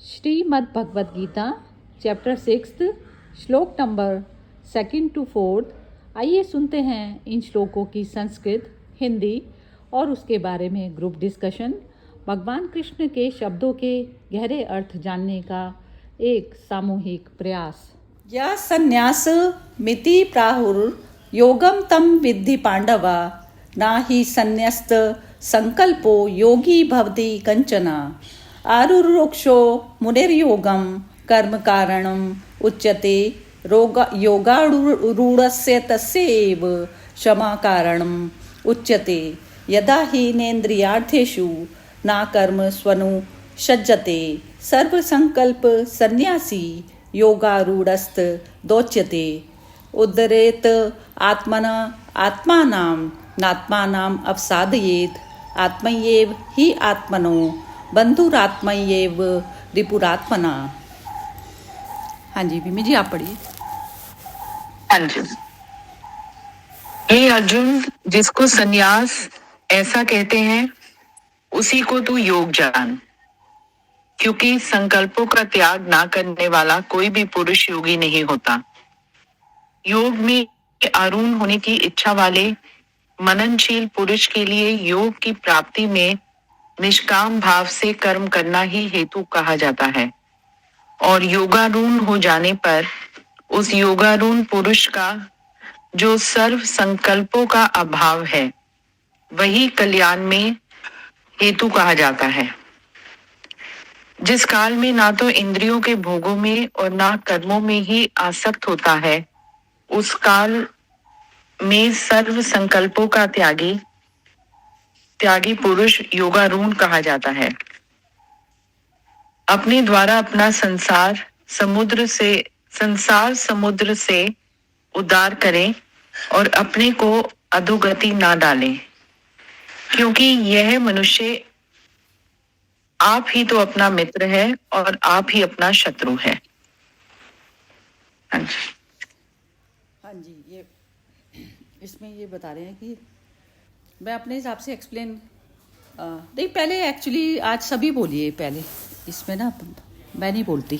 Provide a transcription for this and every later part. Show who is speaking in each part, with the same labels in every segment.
Speaker 1: Shrimad Bhagavad Gita chapter 6 श्लोक number 2 to 4। आइए सुनते हैं इन श्लोकों की संस्कृत, हिंदी और उसके बारे में ग्रुप डिस्कशन। भगवान कृष्ण के शब्दों के गहरे अर्थ जानने का एक सामूहिक प्रयास।
Speaker 2: या संन्यास मिति प्राहुर योगम तम विद्धि पांडवा, ना ही संन्यस्त संकल्पो योगी भवति कंचना। आरुरुक्षो मुनिर्योगम कर्म कारणम उच्यते, योगारूढ़स्य तस्यैव क्षमा कारणम उच्यते। यदा हि नेन्द्रियार्थेषु ना कर्म स्वनु सज्जते, सर्व संकल्प संन्यासी योगारूढ़स्त दोच्यते। उद्धरेत आत्मना आत्मानां नात्मानाम् अवसादयेत्, आत्मैव हि आत्मनो बंधुरात्मैव रिपुरात्मना। हाँ जी बीमी जी, आप पढ़िए।
Speaker 3: हाँ जी। हे अर्जुन, जिसको संन्यास ऐसा कहते हैं उसी को तू योग जान, क्योंकि संकल्पों का त्याग ना करने वाला कोई भी पुरुष योगी नहीं होता। योग में आरूढ़ होने की इच्छा वाले मननशील पुरुष के लिए योग की प्राप्ति में निष्काम भाव से कर्म करना ही हेतु कहा जाता है, और योगारूढ़ हो जाने पर उस योगारूढ़ पुरुष का जो सर्व संकल्पों का अभाव है वही कल्याण में हेतु कहा जाता है। जिस काल में ना तो इंद्रियों के भोगों में और ना कर्मों में ही आसक्त होता है, उस काल में सर्व संकल्पों का त्यागी पुरुष योगारूढ़ कहा जाता है। अपने द्वारा अपना संसार समुद्र से उद्धार करें और अपने को अधोगति ना डालें, क्योंकि यह मनुष्य आप ही तो अपना मित्र है और आप ही अपना शत्रु है।
Speaker 2: हाँ जी, ये इसमें ये बता रहे हैं कि मैं अपने हिसाब से एक्सप्लेन नहीं, पहले एक्चुअली आज सभी बोलिए पहले, इसमें ना मैं नहीं बोलती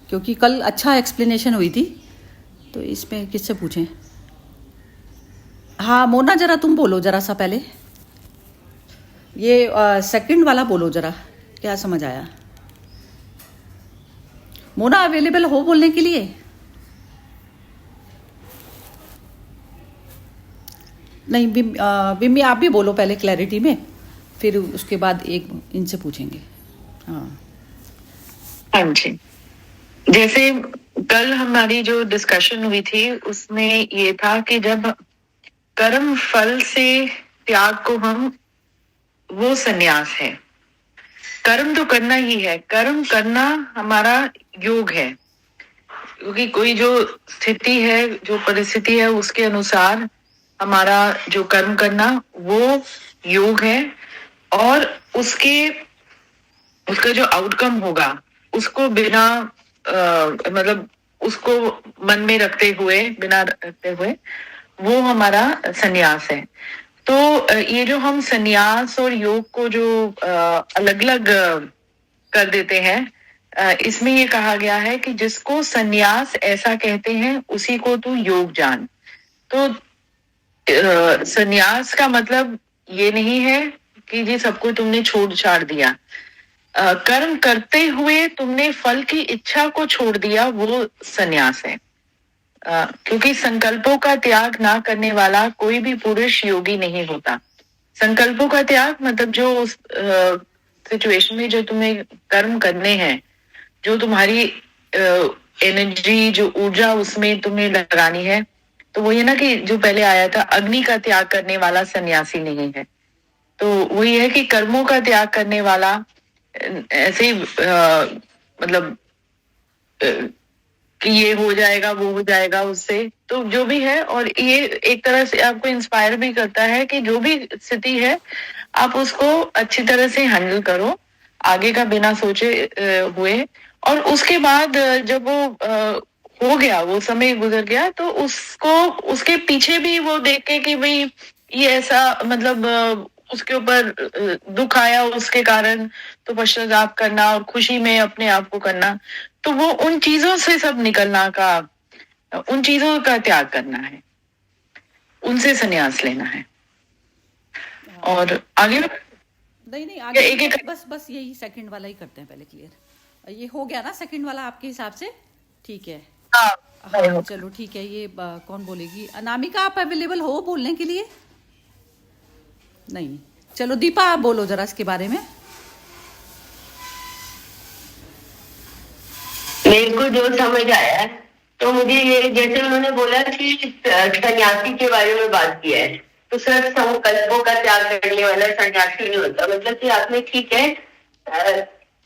Speaker 2: क्योंकि कल अच्छा एक्सप्लेनेशन हुई थी, तो इसमें किससे पूछें। हाँ मोना, जरा तुम बोलो जरा सा पहले, ये सेकंड वाला बोलो जरा, क्या समझ आया। मोना अवेलेबल हो बोलने के लिए? नहीं बिम्मी आप भी बोलो पहले क्लैरिटी में, फिर उसके बाद एक इनसे पूछेंगे।
Speaker 3: हाँ जी, जैसे कल हमारी जो डिस्कशन हुई थी उसमें ये था कि जब कर्म फल से त्याग को वो संन्यास है। कर्म तो करना ही है, कर्म करना हमारा योग है, क्योंकि कोई जो स्थिति है, जो परिस्थिति है, उसके अनुसार हमारा जो कर्म करना वो योग है, और उसका जो आउटकम होगा उसको बिना मतलब उसको मन में रखते हुए, बिना रखते हुए वो हमारा संन्यास है। तो ये जो हम संन्यास और योग को जो अलग अलग कर देते हैं, इसमें ये कहा गया है कि जिसको संन्यास ऐसा कहते हैं उसी को तू योग जान। तो संन्यास का मतलब ये नहीं है कि जी सबको तुमने छोड़ छाड़ दिया। कर्म करते हुए तुमने फल की इच्छा को छोड़ दिया, वो संन्यास है। क्योंकि संकल्पों का त्याग ना करने वाला कोई भी पुरुष योगी नहीं होता। संकल्पों का त्याग मतलब जो उस सिचुएशन में जो तुम्हें कर्म करने हैं, जो तुम्हारी एनर्जी, जो ऊर्जा उसमें तुम्हें लगानी है, तो वो ये ना कि जो पहले आया था, अग्नि का त्याग करने वाला सन्यासी नहीं है। तो वही है कि कर्मों का त्याग करने वाला ऐसे ही मतलब कि ये हो जाएगा वो हो जाएगा उससे, तो जो भी है, और ये एक तरह से आपको इंस्पायर भी करता है कि जो भी स्थिति है आप उसको अच्छी तरह से हैंडल करो, आगे का बिना सोचे हुए। और उसके बाद जब वो हो गया, वो समय गुजर गया, तो उसको उसके पीछे भी वो देख के कि भाई ये ऐसा मतलब उसके ऊपर दुख आया उसके कारण, तो पश्चाताप करना और खुशी में अपने आप को करना, तो वो उन चीजों से सब निकलना का, उन चीजों का त्याग करना है, उनसे संन्यास लेना है। और आगे
Speaker 2: नहीं आगे
Speaker 3: एक
Speaker 2: बस यही सेकंड वाला ही करते हैं पहले क्लियर। ये हो गया ना सेकंड वाला आपके हिसाब से? ठीक है। हाँ चलो ठीक है। ये कौन बोलेगी? अनामिका आप अवेलेबल हो बोलने के लिए? नहीं, चलो दीपा आप बोलो जरा इसके बारे में।
Speaker 4: मेरे को जो समझ आया, तो मुझे ये जैसे उन्होंने बोला कि सन्यासी के बारे में बात किया है, तो सर संकल्पों का त्याग करने वाला सन्यासी नहीं होता। मतलब कि आपने ठीक है,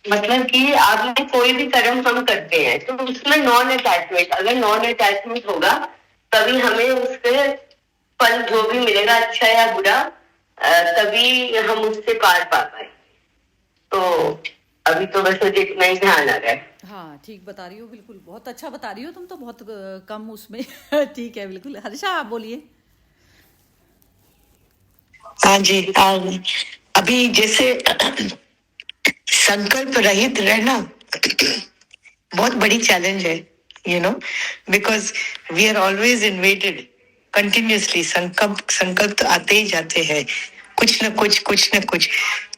Speaker 4: मतलब कि आपने कोई भी कर्म हम करते हैं तो उसमें नॉन अटैचमेंट, अगर नॉन अटैचमेंट होगा तभी हमें उसके फल जो भी मिलेगा, अच्छा या बुरा, तभी हम उससे पार पा पाए। तो अभी तो बस मुझे इतना ही ध्यान आ रहा है।
Speaker 2: हाँ ठीक बता रही हो, बिल्कुल बहुत अच्छा बता रही हो तुम तो, बहुत कम उसमें ठीक है बिल्कुल। हर्षा आप बोलिए।
Speaker 5: हाँ जी, अभी जैसे संकल्प रहित रहना बहुत बड़ी चैलेंज है, because we are always invaded continuously. संकल्प तो आते ही जाते हैं, कुछ न कुछ।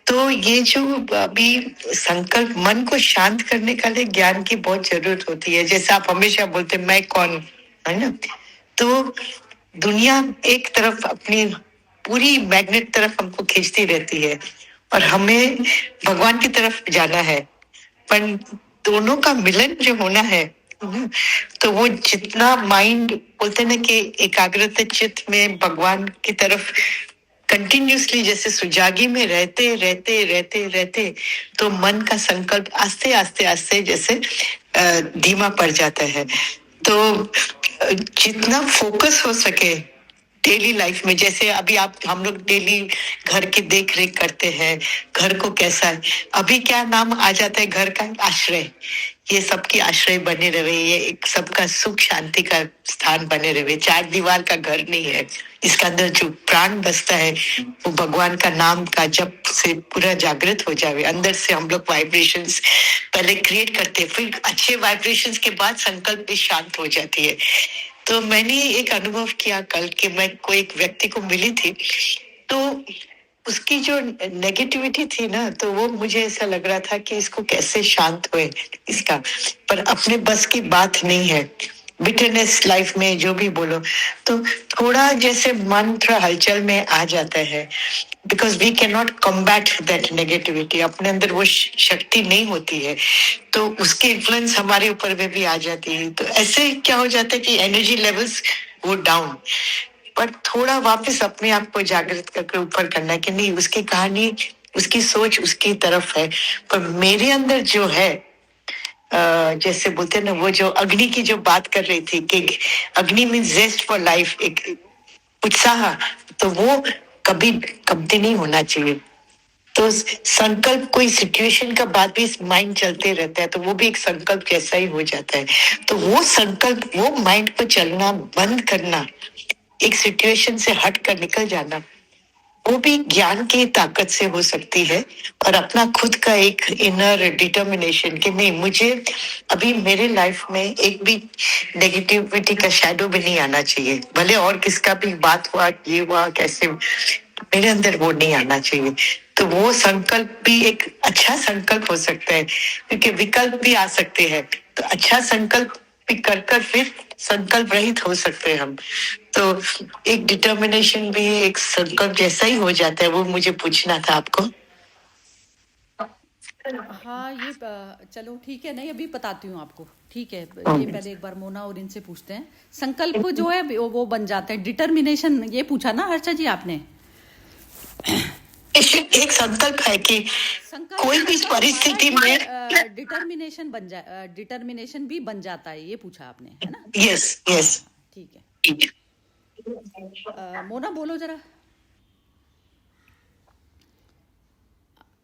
Speaker 5: तो ये जो अभी संकल्प, मन को शांत करने के लिए ज्ञान की बहुत जरूरत होती है। जैसे आप हमेशा बोलते मैं कौन, है ना? तो दुनिया एक तरफ अपनी पूरी मैग्नेट तरफ हमको खींचती रहती है और हमें भगवान की तरफ जाना है, पर दोनों का मिलन जो होना है, तो वो जितना माइंड बोलते ना कि एकाग्रता चित्त में भगवान की तरफ कंटिन्यूसली जैसे सुजागी में रहते तो मन का संकल्प आस्ते आस्ते जैसे धीमा पड़ जाता है। तो जितना फोकस हो सके डेली लाइफ में, जैसे अभी हम लोग डेली घर की देख रेख करते हैं, घर को कैसा है, अभी क्या नाम आ जाता है घर का? आश्रय। ये सबकी आश्रय बने रहे, ये एक सबका सुख शांति का स्थान बने रहे। चार दीवार का घर नहीं है, इसका अंदर जो प्राण बसता है वो भगवान का नाम का जप से पूरा जागृत हो जाए। अंदर से हम लोग वाइब्रेशंस पहले क्रिएट करते हैं, फिर अच्छे वाइब्रेशंस के बाद संकल्प भी शांत हो जाती है। तो मैंने एक अनुभव किया कल कि मैं कोई एक व्यक्ति को मिली थी, तो उसकी जो नेगेटिविटी थी ना, तो वो मुझे ऐसा लग रहा था कि इसको कैसे शांत हुए इसका, पर अपने बस की बात नहीं है। बिटरनेस लाइफ में जो भी बोलो, तो थोड़ा जैसे मन थोड़ा हलचल में आ जाता है, because we can not combat that negativity. अपने अंदर वो शक्ति नहीं होती है, तो उसकी इन्फ्लुएंस हमारे ऊपर में भी आ जाती है। तो ऐसे क्या हो जाता है कि एनर्जी लेवल्स वो डाउन, पर थोड़ा वापस अपने आप को जागृत करके ऊपर करना है कि नहीं, उसकी कहानी, उसकी सोच उसकी तरफ है, पर मेरे अंदर जो है, जैसे बोलते हैं ना, वो जो अग्नि की जो बात कर रही थी कि अग्नि मीन्स जेस्ट फॉर लाइफ, एक उत्साह, तो वो कभी नहीं होना चाहिए। तो संकल्प, कोई सिचुएशन का बात भी माइंड चलते रहता है, तो वो भी एक संकल्प जैसा ही हो जाता है। तो वो संकल्प, वो माइंड को चलना बंद करना, एक सिचुएशन से हट कर निकल जाना, वो भी ज्ञान की ताकत से हो सकती है। और अपना खुद का एक इनर डिटर्मिनेशन कि नहीं, मुझे अभी मेरे लाइफ में एक भी नेगेटिविटी का शैडो भी नहीं आना चाहिए, भले और किसका भी बात हुआ, ये हुआ, कैसे, मेरे अंदर वो नहीं आना चाहिए। तो वो संकल्प भी एक अच्छा संकल्प हो सकता है, क्योंकि विकल्प भी आ सकते हैं। तो अच्छा संकल्प भी कर फिर संकल्प रहित हो सकते हैं हम। तो एक डिटर्मिनेशन भी एक संकल्प जैसा ही हो जाता है। वो मुझे पूछना था आपको।
Speaker 2: हाँ ये चलो ठीक है, नहीं अभी बताती हूँ आपको, ठीक है। ये पहले एक बार मोना और इनसे पूछते हैं। संकल्प जो है वो बन जाते हैं। डिटर्मिनेशन ये पूछा ना हर्षा जी आपने?
Speaker 5: एक संकल्प है कि कोई भी परिस्थिति में
Speaker 2: डिटर्मिनेशन बन जाए, डिटर्मिनेशन भी बन जाता है, ये पूछा आपने, है ना?
Speaker 5: यस
Speaker 2: ठीक है। मोना बोलो जरा,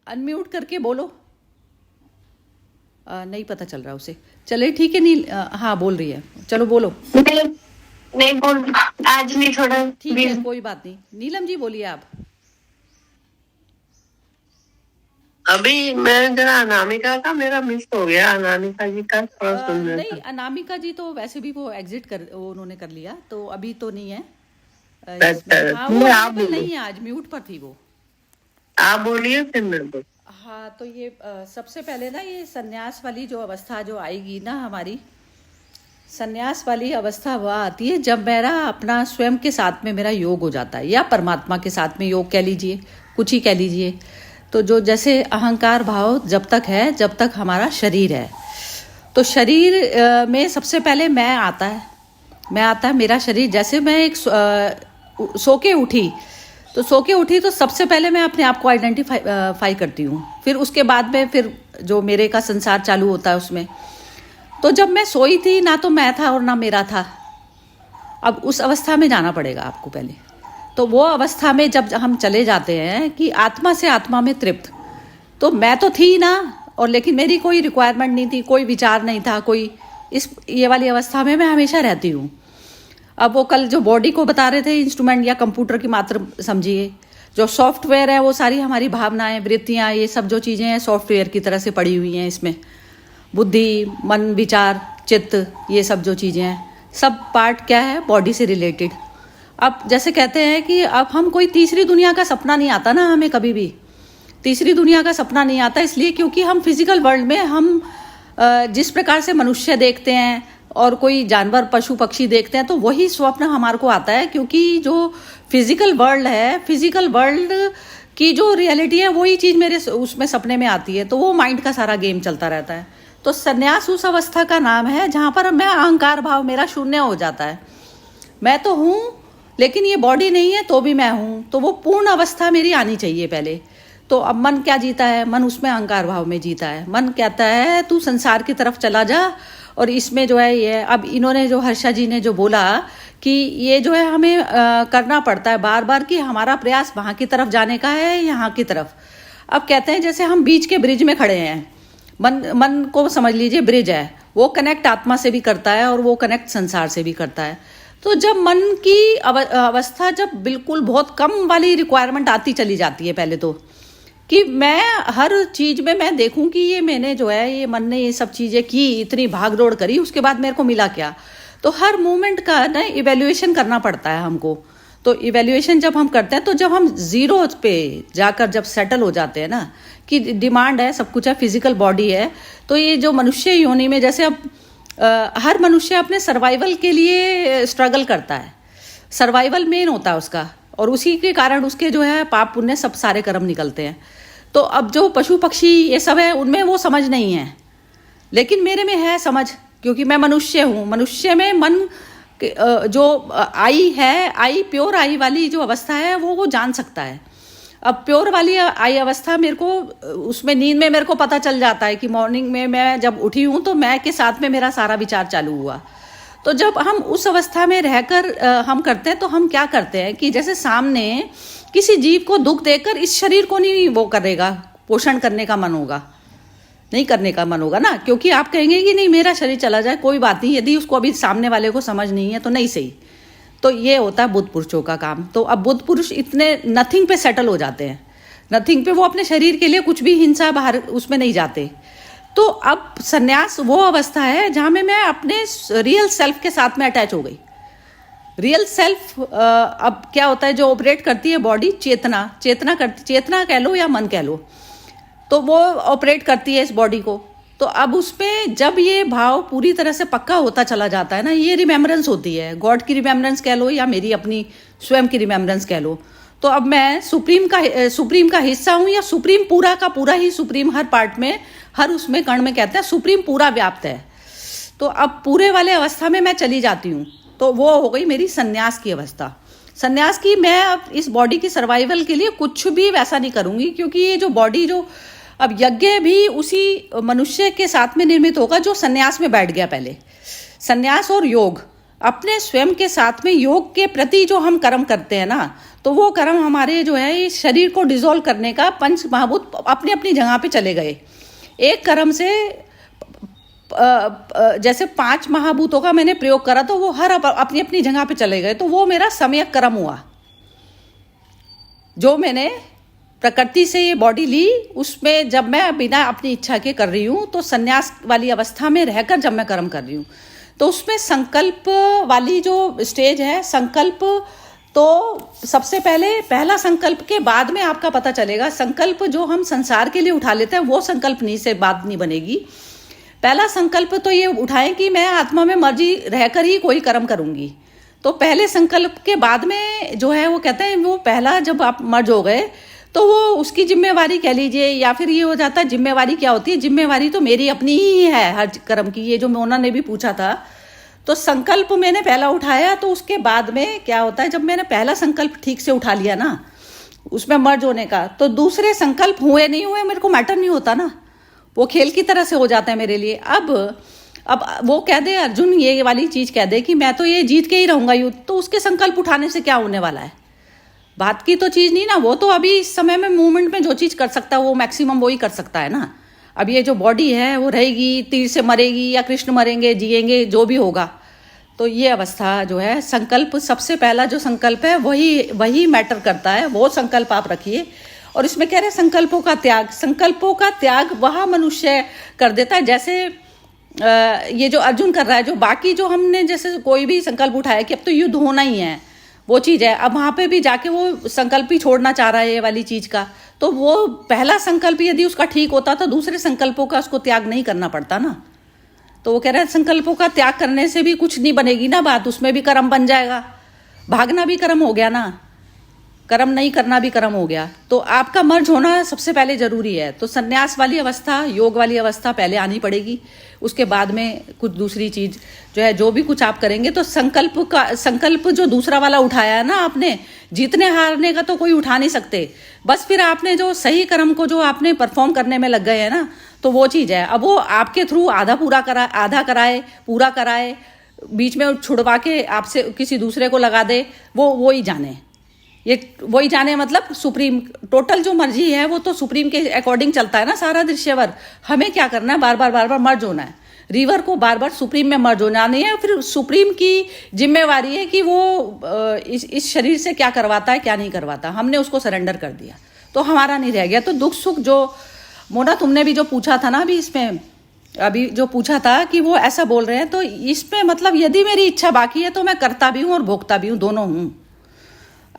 Speaker 2: अनम्यूट करके बोलो। नहीं पता चल रहा उसे। चले ठीक है। नील हाँ बोल रही है, चलो बोलो।
Speaker 4: नहीं बोल, आज नहीं, थोड़ा
Speaker 2: ठीक है कोई बात नहीं। नीलम जी बोलिए आप।
Speaker 4: अभी मैं जरा अनामिका का मेरा मिस हो गया, अनामिका जी का थोड़ा सुनना
Speaker 2: नहीं,
Speaker 4: था।
Speaker 2: अनामिका जी तो वैसे भी वो एग्जिट कर वो उन्होंने कर लिया, तो अभी तो नहीं है
Speaker 4: अच्छा,
Speaker 2: इसमें। हाँ, वो
Speaker 4: नहीं, आप
Speaker 2: अवेलेबल
Speaker 4: बोलिए,
Speaker 2: नहीं है, आज म्यूट पर थी वो।
Speaker 4: आप बोलिए फिर मैं बोल।
Speaker 2: हाँ, तो ये सबसे पहले ना ये संन्यास वाली जो अवस्था जो आएगी ना हमारी, संन्यास वाली अवस्था वह आती है जब मेरा अपना स्वयं के साथ में मेरा योग हो जाता है, या परमात्मा के साथ में योग कह लीजिए, कुछ ही कह लीजिए। तो जो जैसे अहंकार भाव जब तक है, जब तक हमारा शरीर है, तो शरीर में सबसे पहले मैं आता है मेरा शरीर। जैसे मैं एक सो के उठी, तो सबसे पहले मैं अपने आप को आइडेंटिफाई करती हूँ। फिर उसके बाद में फिर जो मेरे का संसार चालू होता है उसमें। तो जब मैं सोई थी, ना तो मैं था और ना मेरा था। अब उस अवस्था में जाना पड़ेगा आपको पहले। तो वो अवस्था में जब हम चले जाते हैं कि आत्मा से आत्मा में तृप्त, तो मैं तो थी ना, और लेकिन मेरी कोई रिक्वायरमेंट नहीं थी, कोई विचार नहीं था, कोई ये वाली अवस्था में मैं हमेशा रहती हूँ। अब वो कल जो बॉडी को बता रहे थे इंस्ट्रूमेंट या कंप्यूटर की मात्र समझिए, जो सॉफ्टवेयर है वो सारी हमारी भावनाएं, वृत्तियाँ, ये सब जो चीज़ें हैं सॉफ्टवेयर की तरह से पड़ी हुई हैं इसमें। बुद्धि, मन, विचार, चित्त, ये सब जो चीज़ें हैं, सब पार्ट क्या है, बॉडी से रिलेटेड। अब जैसे कहते हैं कि अब हम कोई तीसरी दुनिया का सपना नहीं आता ना हमें, कभी भी तीसरी दुनिया का सपना नहीं आता, इसलिए क्योंकि हम फिजिकल वर्ल्ड में हम जिस प्रकार से मनुष्य देखते हैं और कोई जानवर, पशु, पक्षी देखते हैं, तो वही स्वप्न हमारे को आता है। क्योंकि जो फिजिकल वर्ल्ड है, फिजिकल वर्ल्ड की जो रियलिटी है, वही चीज़ मेरे उसमें सपने में आती है। तो वो माइंड का सारा गेम चलता रहता है। तो संन्यास उस अवस्था का नाम है जहाँ पर मैं अहंकार भाव मेरा शून्य हो जाता है। मैं तो हूँ, लेकिन ये बॉडी नहीं है तो भी मैं हूँ। तो वो पूर्ण अवस्था मेरी आनी चाहिए पहले। तो अब मन क्या जीता है, मन उसमें अहंकार भाव में जीता है। मन कहता है तू संसार की तरफ चला जा, और इसमें जो है ये, अब इन्होंने जो हर्षा जी ने जो बोला कि ये जो है हमें करना पड़ता है बार बार कि हमारा प्रयास वहाँ की तरफ जाने का है, यहाँ की तरफ। अब कहते हैं जैसे हम बीच के ब्रिज में खड़े हैं, मन को समझ लीजिए ब्रिज है, वो कनेक्ट आत्मा से भी करता है और वो कनेक्ट संसार से भी करता है। तो जब मन की अवस्था जब बिल्कुल बहुत कम वाली रिक्वायरमेंट आती चली जाती है, पहले तो कि मैं हर चीज में मैं देखूं कि ये मैंने जो है, ये मन ने ये सब चीजें की, इतनी भाग दौड़ करी, उसके बाद मेरे को मिला क्या। तो हर मूवमेंट का ना इवेल्युएशन करना पड़ता है हमको। तो इवेल्युएशन जब हम करते हैं, तो जब हम जीरो पे जाकर जब सेटल हो जाते हैं ना, कि डिमांड है, सब कुछ है, फिजिकल बॉडी है, तो ये जो मनुष्य योनि में, जैसे अब हर मनुष्य अपने सर्वाइवल के लिए स्ट्रगल करता है। सर्वाइवल मेन होता है उसका, और उसी के कारण उसके जो है पाप पुण्य सब सारे कर्म निकलते हैं। तो अब जो पशु पक्षी ये सब है, उनमें वो समझ नहीं है, लेकिन मेरे में है समझ, क्योंकि मैं मनुष्य हूँ। मनुष्य में मन जो आई है, आई प्योर आई वाली जो अवस्था है, वो जान सकता है। अब प्योर वाली आई अवस्था मेरे को, उसमें नींद में मेरे को पता चल जाता है कि मॉर्निंग में मैं जब उठी हूँ तो मैं के साथ में मेरा सारा विचार चालू हुआ। तो जब हम उस अवस्था में रहकर हम करते हैं, तो हम क्या करते हैं कि जैसे सामने किसी जीव को दुख देकर इस शरीर को नहीं वो करेगा, पोषण करने का मन होगा, नहीं करने का मन होगा ना, क्योंकि आप कहेंगे कि नहीं मेरा शरीर चला जाए कोई बात नहीं, यदि उसको अभी सामने वाले को समझ नहीं है तो नहीं सही। तो ये होता है बुद्ध पुरुषों का काम। तो अब बुद्ध पुरुष इतने नथिंग पे सेटल हो जाते हैं, नथिंग पे, वो अपने शरीर के लिए कुछ भी हिंसा बाहर उसमें नहीं जाते। तो अब संन्यास वो अवस्था है जहाँ में मैं अपने रियल सेल्फ के साथ में अटैच हो गई। रियल सेल्फ अब क्या होता है, जो ऑपरेट करती है बॉडी, चेतना कह लो या मन कह लो, तो वो ऑपरेट करती है इस बॉडी को। तो अब उसमें जब ये भाव पूरी तरह से पक्का होता चला जाता है ना, ये रिमेम्बरेंस होती है, गॉड की रिमेम्बरेंस कह लो या मेरी अपनी स्वयं की रिमेम्बरेंस कह लो। तो अब मैं सुप्रीम का हिस्सा हूँ, या सुप्रीम पूरा का पूरा ही, सुप्रीम हर पार्ट में, हर उसमें कण में कहते हैं सुप्रीम पूरा व्याप्त है। तो अब पूरे वाले अवस्था में मैं चली जाती हूँ। तो वो हो गई मेरी संन्यास की अवस्था। संन्यास की मैं अब इस बॉडी की सर्वाइवल के लिए कुछ भी वैसा नहीं करूँगी, क्योंकि ये जो बॉडी, जो अब यज्ञ भी उसी मनुष्य के साथ में निर्मित होगा जो संन्यास में बैठ गया पहले। संन्यास और योग, अपने स्वयं के साथ में योग के प्रति जो हम कर्म करते हैं ना, तो वो कर्म हमारे जो है इस शरीर को डिसॉल्व करने का, पंच महाभूत अपनी अपनी जगह पे चले गए। एक कर्म से जैसे 5 महाभूतों का मैंने प्रयोग करा, तो वो हर अपनी अपनी जगह पे चले गए। तो वो मेरा सम्यक कर्म हुआ, जो मैंने प्रकृति से ये बॉडी ली, उसमें जब मैं बिना अपनी इच्छा के कर रही हूँ, तो संन्यास वाली अवस्था में रहकर जब मैं कर्म कर रही हूँ, तो उसमें संकल्प वाली जो स्टेज है, संकल्प तो सबसे पहले पहला संकल्प के बाद में आपका पता चलेगा। संकल्प जो हम संसार के लिए उठा लेते हैं वो संकल्प नहीं से बात नहीं बनेगी। पहला संकल्प तो ये उठाएं कि मैं आत्मा में मर्जी रहकर ही कोई कर्म करूंगी। तो पहले संकल्प के बाद में जो है वो कहते हैं, वो पहला जब आप मर्ज हो गए तो वो उसकी जिम्मेवारी कह लीजिए, या फिर ये हो जाता है जिम्मेवारी क्या होती है, जिम्मेवारी तो मेरी अपनी ही है हर कर्म की। ये जो मोना ने भी पूछा था, तो संकल्प मैंने पहला उठाया, तो उसके बाद में क्या होता है, जब मैंने पहला संकल्प ठीक से उठा लिया ना उसमें मर्ज होने का, तो दूसरे संकल्प हुए नहीं हुए मेरे को मैटर नहीं होता ना, वो खेल की तरह से हो जाता है मेरे लिए। अब वो कह दे अर्जुन, ये वाली चीज कह दे कि मैं तो ये जीत के ही रहूंगा युद्ध, तो उसके संकल्प उठाने से क्या होने वाला है, बात की तो चीज नहीं ना। वो तो अभी इस समय में मूवमेंट में जो चीज कर सकता है वो मैक्सिमम वो ही कर सकता है ना। अब ये जो बॉडी है वो रहेगी, तीर से मरेगी या कृष्ण मरेंगे, जिएंगे, जो भी होगा। तो ये अवस्था जो है, संकल्प सबसे पहला जो संकल्प है वही मैटर करता है, वो संकल्प आप रखिए। और इसमें कह रहे हैं संकल्पों का त्याग, संकल्पों का त्याग वह मनुष्य कर देता है। जैसे ये जो अर्जुन कर रहा है, जो बाकी जो हमने जैसे कोई भी संकल्प उठाया कि अब तो युद्ध होना ही है, वो चीज है, अब वहां पे भी जाके वो संकल्प ही छोड़ना चाह रहा है ये वाली चीज का, तो वो पहला संकल्प यदि उसका ठीक होता तो दूसरे संकल्पों का उसको त्याग नहीं करना पड़ता ना। तो वो कह रहे हैं संकल्पों का त्याग करने से भी कुछ नहीं बनेगी ना बात, उसमें भी कर्म बन जाएगा, भागना भी कर्म हो गया ना, कर्म नहीं करना भी कर्म हो गया। तो आपका मर्ज होना सबसे पहले जरूरी है। तो संन्यास वाली अवस्था, योग वाली अवस्था पहले आनी पड़ेगी, उसके बाद में कुछ दूसरी चीज जो है, जो भी कुछ आप करेंगे तो संकल्प जो दूसरा वाला उठाया है ना आपने, जीतने हारने का तो कोई उठा नहीं सकते, बस फिर आपने जो सही कर्म को जो आपने परफॉर्म करने में लग गए है ना, तो वो चीज है। अब वो आपके थ्रू आधा कराए, पूरा कराए, बीच में छुड़वा के आपसे किसी दूसरे को लगा दे, वो ही जाने, ये वही जाने, मतलब सुप्रीम टोटल जो मर्जी है वो तो सुप्रीम के अकॉर्डिंग चलता है ना सारा दृश्यवर। हमें क्या करना है, बार बार मर्ज होना है, रिवर को बार बार सुप्रीम में मर्ज होना नहीं है। फिर सुप्रीम की जिम्मेवारी है कि वो इस शरीर से क्या करवाता है क्या नहीं करवाता, हमने उसको सरेंडर कर दिया तो हमारा नहीं रह गया। तो दुख सुख जो मोना तुमने भी जो पूछा था ना अभी जो पूछा था कि वो ऐसा बोल रहे हैं, तो इसमें मतलब यदि मेरी इच्छा बाकी है तो मैं करता भी हूँ और भोगता भी हूँ, दोनों हूँ।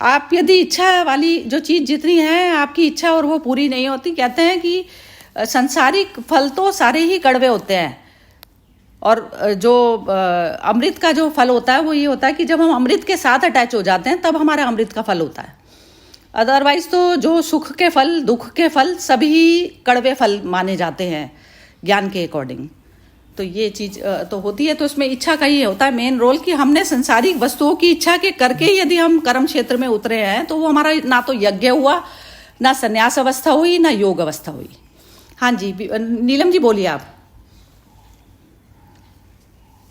Speaker 2: आप यदि इच्छा वाली जो चीज जितनी है आपकी इच्छा और वो पूरी नहीं होती, कहते हैं कि संसारिक फल तो सारे ही कड़वे होते हैं, और जो अमृत का जो फल होता है वो ये होता है कि जब हम अमृत के साथ अटैच हो जाते हैं तब हमारा अमृत का फल होता है। अदरवाइज तो जो सुख के फल, दुख के फल सभी कड़वे फल माने जाते हैं ज्ञान के अकॉर्डिंग। तो ये चीज तो होती है। तो इसमें इच्छा का ही होता है मेन रोल कि हमने संसारिक वस्तुओं की इच्छा के करके यदि हम कर्म क्षेत्र में उतरे हैं तो वो हमारा ना तो यज्ञ हुआ, ना संन्यास अवस्था हुई, ना योग अवस्था हुई। हाँ जी नीलम जी बोलिए आप।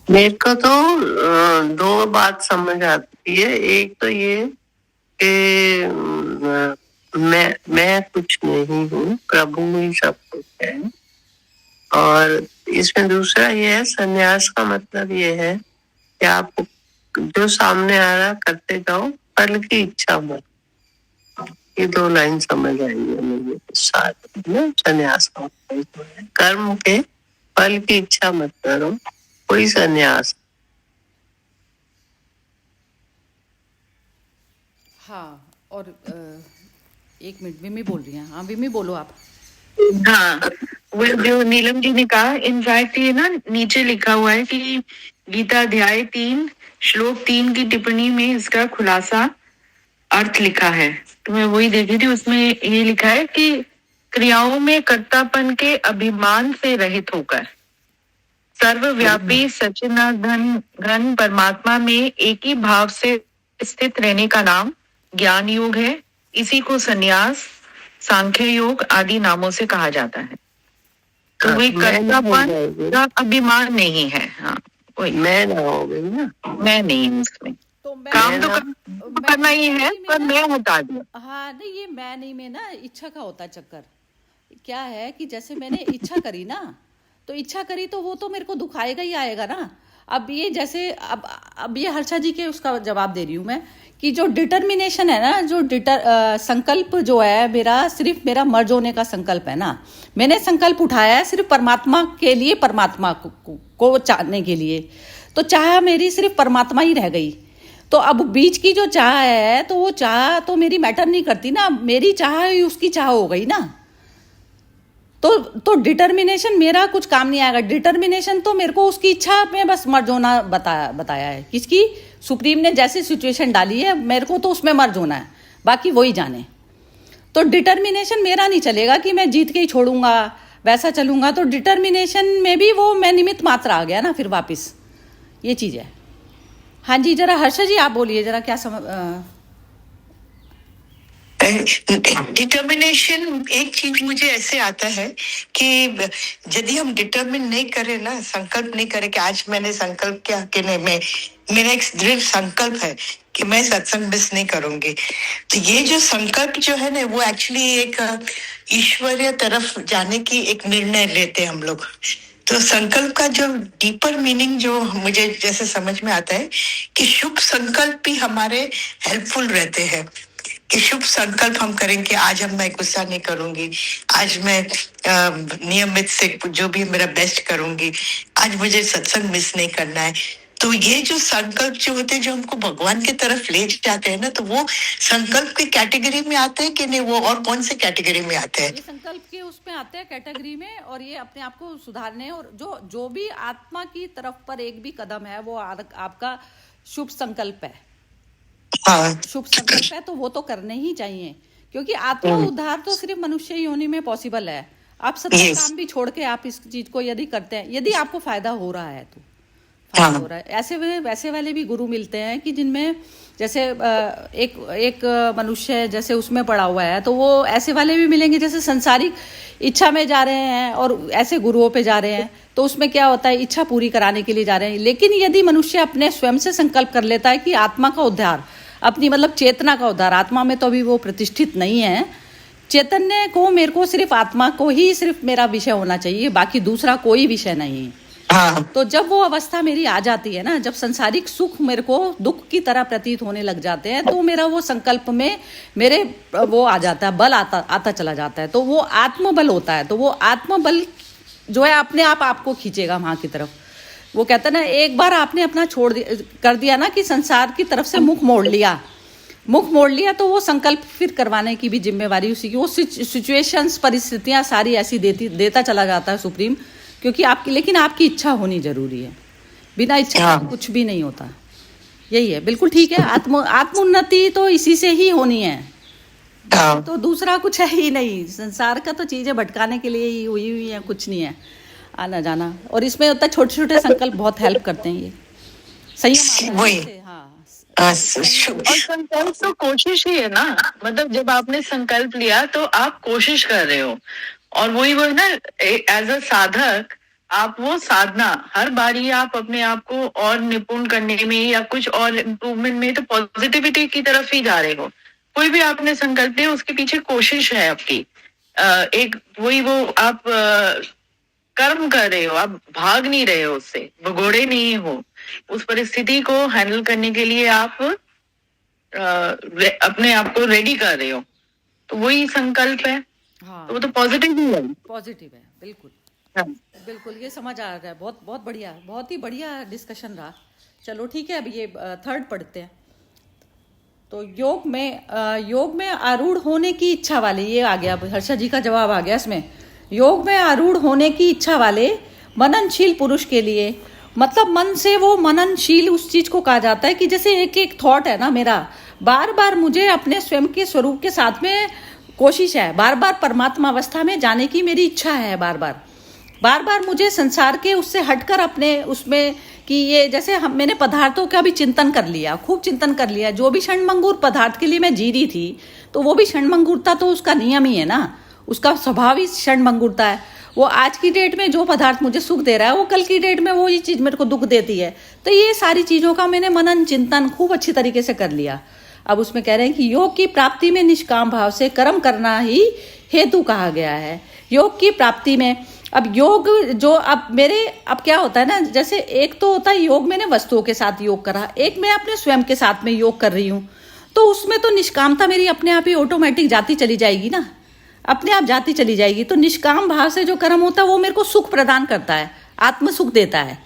Speaker 6: मेरे को तो दो बात समझ आती है। एक तो ये कि मैं कुछ नहीं हूँ, प्रभु ही सब कुछ है। और इसमें दूसरा ये है, संन्यास का मतलब ये है कि आप जो सामने आ रहा करते जाओ, फल की इच्छा मत। ये दो लाइन समझ आई है मुझे साथ में। संन्यास का मतलब है कर्म के फल की इच्छा मत करो, कोई संन्यास।
Speaker 2: हाँ, और एक मिनट, विमी बोल रही हैं। हाँ विमी बोलो आप।
Speaker 3: हाँ, वो जो नीलम जी ने कहा, इनफैक्ट ये ना नीचे लिखा हुआ है कि गीता अध्याय 3 श्लोक 3 की टिप्पणी में इसका खुलासा अर्थ लिखा है। तो मैं वही देखी थी, उसमें ये लिखा है कि क्रियाओं में कर्तापन के अभिमान से रहित होकर सर्वव्यापी सच्चिदानंद घन परमात्मा में एक ही भाव से स्थित रहने का नाम ज्ञान योग है। इसी को संन्यास, सांख्य योग आदि नामों से कहा जाता है। तो वे कर्तापन का अभिमान नहीं है। हाँ, कोई
Speaker 6: मैं ना हो गई ना,
Speaker 3: मैं नहीं हूँ इसमें।
Speaker 2: तो
Speaker 3: काम तो करना ही है, पर मैं हटा दिया।
Speaker 2: हाँ नहीं, ये मैं नहीं में ना इच्छा का होता चक्कर। क्या है कि जैसे मैंने इच्छा करी ना, तो इच्छा करी तो वो तो मेरे को दुखाएगा ही आएगा ना। अब ये जैसे अब ये हर्षा जी के उसका जवाब दे रही हूँ मैं कि जो डिटर्मिनेशन है ना, जो संकल्प जो है मेरा, सिर्फ मेरा मर्ज होने का संकल्प है ना। मैंने संकल्प उठाया है सिर्फ परमात्मा के लिए, परमात्मा को चाहने के लिए, तो चाह मेरी सिर्फ परमात्मा ही रह गई। तो अब बीच की जो चाह है, तो वो चाह तो मेरी मैटर नहीं करती ना, मेरी चाह ही उसकी चाह हो गई ना। तो डिटर्मिनेशन मेरा कुछ काम नहीं आएगा। डिटर्मिनेशन तो मेरे को उसकी इच्छा में बस मर्ज होना बताया है। किसकी? सुप्रीम ने जैसी सिचुएशन डाली है, मेरे को तो उसमें मर्ज होना है, बाकी वही जाने। तो डिटर्मिनेशन मेरा नहीं चलेगा कि मैं जीत के ही छोड़ूंगा, वैसा चलूंगा। तो डिटर्मिनेशन में भी वो मैं निमित्त मात्र आ गया ना फिर वापस, ये चीज़ है। हाँ जी, जरा हर्षा जी आप बोलिए जरा, क्या
Speaker 5: डिटर्मिनेशन एक चीज मुझे ऐसे आता है कि यदि हम डिटर्मिन नहीं करें ना, संकल्प नहीं करें कि आज मैंने संकल्प किया कि नहीं, मैं मेरा एक दृढ़ संकल्प है कि मैं सत्संग मिस नहीं करूंगी, तो ये जो संकल्प जो है ना, वो एक्चुअली एक ईश्वरीय तरफ जाने की एक निर्णय लेते हैं हम लोग। तो संकल्प का जो डीपर मीनिंग जो मुझे जैसे समझ में आता है कि शुभ संकल्प भी हमारे हेल्पफुल रहते हैं, कि शुभ संकल्प हम करेंगे, आज हम मैं गुस्सा नहीं करूंगी, आज मैं नियमित से जो भी मेरा बेस्ट करूंगी, आज मुझे सत्संग मिस नहीं करना है। तो ये जो संकल्प जो होते हैं, जो हमको भगवान की तरफ ले जाते हैं ना, तो वो संकल्प की कैटेगरी में आते हैं कि नहीं, वो और कौन से कैटेगरी में आते हैं?
Speaker 2: ये संकल्प के उसमें आते हैं कैटेगरी में, और ये अपने आप को सुधारने, और जो भी आत्मा की तरफ पर एक भी कदम है, वो आपका शुभ संकल्प है।
Speaker 5: हाँ।
Speaker 2: शुभ संकल्प है, तो वो तो करने ही चाहिए, क्योंकि आत्मा उद्धार तो सिर्फ मनुष्य योनि में पॉसिबल है। आप सब काम भी छोड़ के आप इस चीज को यदि करते हैं, यदि आपको फायदा हो रहा है तो फायदा हो रहा है। ऐसे वैसे वाले भी गुरु मिलते हैं कि जिनमें जैसे एक मनुष्य जैसे उसमें पड़ा हुआ है, तो वो ऐसे वाले भी मिलेंगे जैसे संसारिक इच्छा में जा रहे हैं और ऐसे गुरुओं पे जा रहे हैं। तो उसमें क्या होता है, इच्छा पूरी कराने के लिए जा रहे हैं। लेकिन यदि मनुष्य अपने स्वयं से संकल्प कर लेता है कि आत्मा का उद्धार, अपनी मतलब चेतना का उद्धार, आत्मा में तो अभी वो प्रतिष्ठित नहीं है, चैतन्य को मेरे को सिर्फ आत्मा को ही सिर्फ मेरा विषय होना चाहिए, बाकी दूसरा कोई विषय नहीं। तो जब वो अवस्था मेरी आ जाती है ना, जब संसारिक सुख मेरे को दुख की तरह प्रतीत होने लग जाते हैं, तो मेरा वो संकल्प में मेरे वो आ जाता है, बल आता चला जाता है। तो वो आत्मबल होता है। तो वो आत्मबल जो है अपने आप आपको खींचेगा वहां की तरफ। वो कहते हैं ना, एक बार आपने अपना कर दिया ना कि संसार की तरफ से मुख मोड़ लिया, तो वो संकल्प फिर करवाने की भी जिम्मेवारी उसी की। वो सिचुएशंस, परिस्थितियां सारी ऐसी देता चला जाता है सुप्रीम, क्योंकि लेकिन आपकी इच्छा होनी जरूरी है। बिना इच्छा कुछ भी नहीं होता। यही है, बिल्कुल ठीक है। आत्मोन्नति तो इसी से ही होनी है, तो दूसरा कुछ है ही नहीं। संसार का तो चीजें भटकाने के लिए ही हुई है, कुछ नहीं है आना जाना। और इसमें होता है छोटे छोटे संकल्प बहुत हेल्प करते हैं। ये संयम
Speaker 3: और संकल्प तो कोशिश ही है ना, मतलब जब आपने संकल्प लिया तो आप कोशिश कर रहे हो, और वही वो ना, एज अ साधक आप वो साधना हर बारी आप अपने आप को और निपुण करने में या कुछ और इम्प्रूवमेंट में, तो पॉजिटिविटी की तरफ ही जा रहे हो। कोई भी आपने संकल्प लिया, उसके पीछे कोशिश है आपकी, एक वही वो आप कर्म कर रहे हो, आप भाग नहीं रहे हो उससे, भगोड़े नहीं हो। उस परिस्थिति को हैंडल करने के लिए आप अपने आप को रेडी कर रहे हो, तो वही संकल्प है। हाँ, तो वो तो पॉजिटिव ही है।
Speaker 2: पॉजिटिव है, बिल्कुल।
Speaker 3: हाँ।
Speaker 2: बिल्कुल, ये समझ आ रहा है। बहुत बढ़िया, बहुत ही बढ़िया डिस्कशन रहा। चलो ठीक है, अब ये थर्ड पढ़ते हैं। तो योग में आरूढ़ होने की इच्छा वाले, ये आ गया, हर्षा जी का जवाब आ गया इसमें। योग में आरूढ़ होने की इच्छा वाले मननशील पुरुष के लिए, मतलब मन से वो मननशील उस चीज को कहा जाता है कि जैसे एक थॉट है ना मेरा, बार बार मुझे अपने स्वयं के स्वरूप के साथ में कोशिश है, बार बार परमात्मा अवस्था में जाने की मेरी इच्छा है, बार बार मुझे संसार के उससे हटकर अपने उसमें कि ये जैसे मैंने पदार्थों का भी चिंतन कर लिया, खूब चिंतन कर लिया। जो भी क्षणभंगुर पदार्थ के लिए मैं जी रही थी, तो वो भी क्षणभंगुरता तो उसका नियम ही है ना, उसका स्वभाव ही क्षणभंगुरता है। वो आज की डेट में जो पदार्थ मुझे सुख दे रहा है, वो कल की डेट में वो ये चीज मेरे को दुख देती है। तो ये सारी चीजों का मैंने मनन चिंतन खूब अच्छी तरीके से कर लिया। अब उसमें कह रहे हैं कि योग की प्राप्ति में निष्काम भाव से कर्म करना ही हेतु कहा गया है। योग की प्राप्ति में अब योग जो अब क्या होता है ना, जैसे एक तो होता है योग मैंने वस्तुओं के साथ योग करा, एक मैं अपने स्वयं के साथ में योग कर रही हूँ, तो उसमें तो निष्कामता मेरी अपने आप ही ऑटोमेटिक जाती चली जाएगी ना, अपने आप जाती चली जाएगी। तो निष्काम भाव से जो कर्म होता है वो मेरे को सुख प्रदान करता है, आत्म सुख देता है।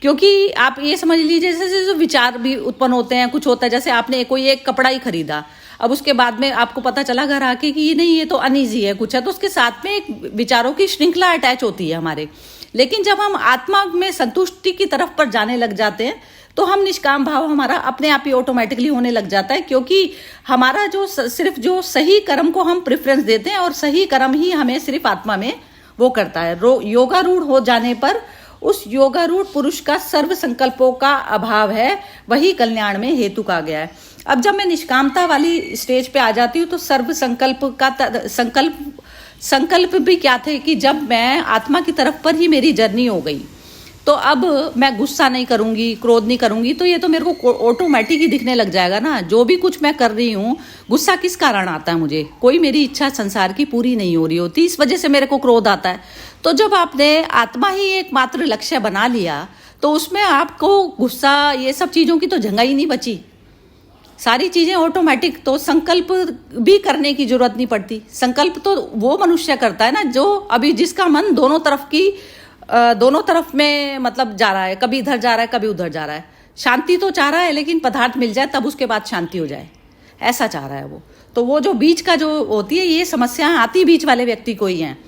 Speaker 2: क्योंकि आप ये समझ लीजिए जैसे जो विचार भी उत्पन्न होते हैं, कुछ होता है जैसे आपने कोई एक कपड़ा ही खरीदा, अब उसके बाद में आपको पता चला घर आके कि ये नहीं, ये तो अनईजी है कुछ है, तो उसके साथ में एक विचारों की श्रृंखला अटैच होती है हमारे। लेकिन जब हम आत्मा में संतुष्टि की तरफ पर जाने लग जाते हैं तो हम निष्काम भाव हमारा अपने आप ही ऑटोमेटिकली होने लग जाता है, क्योंकि हमारा जो सिर्फ जो सही कर्म को हम प्रेफरेंस देते हैं और सही कर्म ही हमें सिर्फ आत्मा में वो करता है। योगारूढ़ हो जाने पर उस योगारूढ़ पुरुष का सर्व संकल्पों का अभाव है, वही कल्याण में हेतु कहा गया है। अब जब मैं निष्कामता वाली स्टेज पे आ जाती हूँ तो सर्व संकल्प भी क्या थे कि जब मैं आत्मा की तरफ पर ही मेरी जर्नी हो गई तो अब मैं गुस्सा नहीं करूंगी, क्रोध नहीं करूंगी, तो ये तो मेरे को ऑटोमेटिक ही दिखने लग जाएगा ना। जो भी कुछ मैं कर रही हूँ, गुस्सा किस कारण आता है मुझे, कोई मेरी इच्छा संसार की पूरी नहीं हो रही होती, इस वजह से मेरे को क्रोध आता है। तो जब आपने आत्मा ही एक मात्र लक्ष्य बना लिया तो उसमें आपको गुस्सा ये सब चीज़ों की तो जगह ही नहीं बची, सारी चीज़ें ऑटोमेटिक। तो संकल्प भी करने की जरूरत नहीं पड़ती। संकल्प तो वो मनुष्य करता है ना जो अभी जिसका मन दोनों तरफ में मतलब जा रहा है, कभी इधर जा रहा है कभी उधर जा रहा है। शांति तो चाह रहा है लेकिन पदार्थ मिल जाए तब उसके बाद शांति हो जाए, ऐसा चाह रहा है वो। तो वो जो बीच का जो होती है, ये समस्याएं आती बीच वाले व्यक्ति को ही हैं।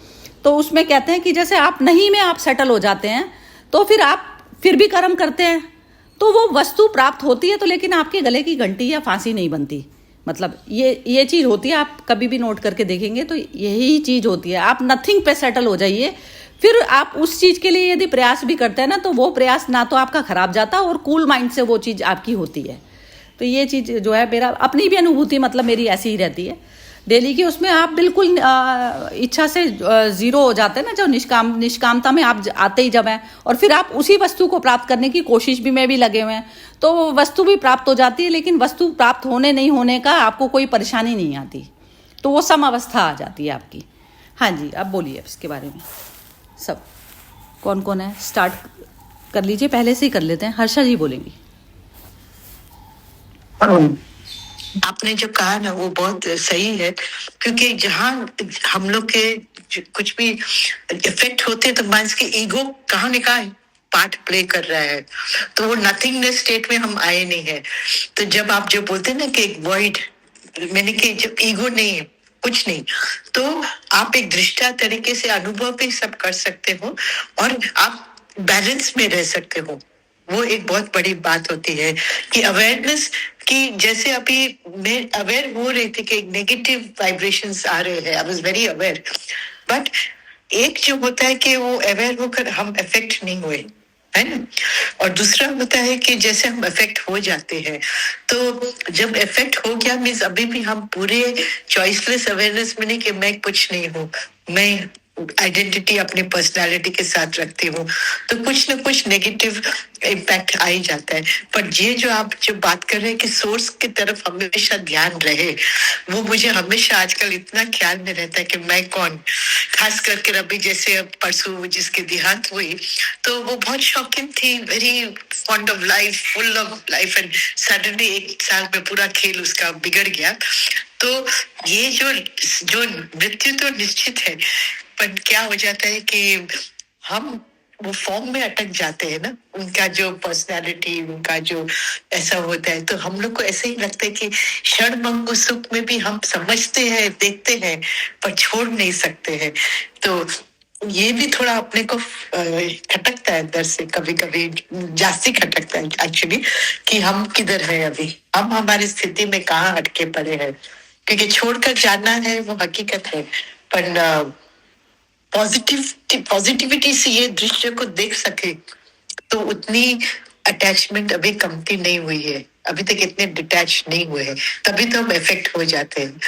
Speaker 2: तो उसमें कहते हैं कि जैसे आप नहीं में आप सेटल हो जाते हैं तो फिर आप फिर भी कर्म करते हैं तो वो वस्तु प्राप्त होती है, तो लेकिन आपके गले की घंटी या फांसी नहीं बनती। मतलब ये चीज़ होती है, आप कभी भी नोट करके देखेंगे तो यही चीज़ होती है। आप नथिंग पे सेटल हो जाइए, फिर आप उस चीज़ के लिए यदि प्रयास भी करते हैं ना तो वो प्रयास ना तो आपका खराब जाता और कूल माइंड से वो चीज़ आपकी होती है। तो ये चीज़ जो है मेरा अपनी भी अनुभूति मतलब मेरी ऐसी ही रहती है डेली की। उसमें आप बिल्कुल इच्छा से जीरो हो जाते हैं ना, जो निष्कामता में आप आते ही जब हैं और फिर आप उसी वस्तु को प्राप्त करने की कोशिश भी में भी लगे हुए हैं तो वस्तु भी प्राप्त हो जाती है, लेकिन वस्तु प्राप्त होने नहीं होने का आपको कोई परेशानी नहीं आती, तो वो सम अवस्था आ जाती है आपकी। हाँ जी, अब बोलिए इसके बारे में। सब कौन कौन है स्टार्ट कर लीजिए, पहले से ही कर लेते हैं। हर्षा जी बोलेंगी।
Speaker 5: आपने जो कहा ना वो बहुत सही है, क्योंकि जहाँ हम लोग के कुछ भी इफेक्ट होते हैं तो माइंड के ईगो कहाँ निकाय पार्ट प्ले कर रहा है, तो वो नथिंगनेस स्टेट में हम आए नहीं है। तो जब आप जो बोलते हैं ना कि एक वॉइड, मैंने कि जब ईगो नहीं है कुछ नहीं, तो आप एक दृष्टा तरीके से अनुभव भी सब कर सकते हो और आप बैलेंस में रह सकते हो। वो एक बहुत बड़ी बात होती है कि अवेयरनेस की, जैसे अभी मैं अवेयर हो रही थी कि नेगेटिव वाइब्रेशंस आ रहे हैं, I was very aware, but एक जो होता है कि वो अवेयर होकर हम अफेक्ट नहीं हुए, है ना, और दूसरा होता है कि जैसे हम अफेक्ट हो जाते हैं, तो जब अफेक्ट हो गया मीन्स अभी भी हम पूरे चॉइसलेस अवेयरनेस में नहीं कि मैं कुछ नहीं हूँ, मैं आइडेंटिटी अपनी पर्सनालिटी के साथ रखती हूँ, तो कुछ ना कुछ नेगेटिव इम्पैक्ट आ ही जाता है। पर ये जो आप जो बात कर रहे हैं कि सोर्स की तरफ हमेशा ध्यान रहे, वो मुझे हमेशा आजकल इतना ख्याल में रहता है कि मैं कौन, खास करके अभी जैसे अब परसों जिसकी देहांत हुई तो वो बहुत शॉकिंग थी, very fond of life, full of life, and suddenly एक साल में पूरा खेल उसका बिगड़ गया। तो ये जो मृत्यु तो निश्चित है, पर क्या हो जाता है कि हम वो फॉर्म में अटक जाते हैं ना, उनका जो पर्सनालिटी, उनका जो ऐसा होता है, तो हम लोग को ऐसे ही लगता है कि क्षण मंगु सुख में भी हम समझते हैं, देखते हैं, पर छोड़ नहीं सकते हैं। तो ये भी थोड़ा अपने को खटकता है अंदर से, कभी कभी जास्ती खटकता है एक्चुअली, कि हम किधर है अभी, हम हमारी स्थिति में कहाँ अटके पड़े हैं, क्योंकि छोड़कर जाना है वो हकीकत है, पर पॉजिटिविटी से ये दृश्य को देख सके तो उतनी अटैचमेंट अभी कमती नहीं हुई है, अभी तक इतने डिटैच नहीं हुए हैं, तभी तो हम इफेक्ट हो जाते हैं।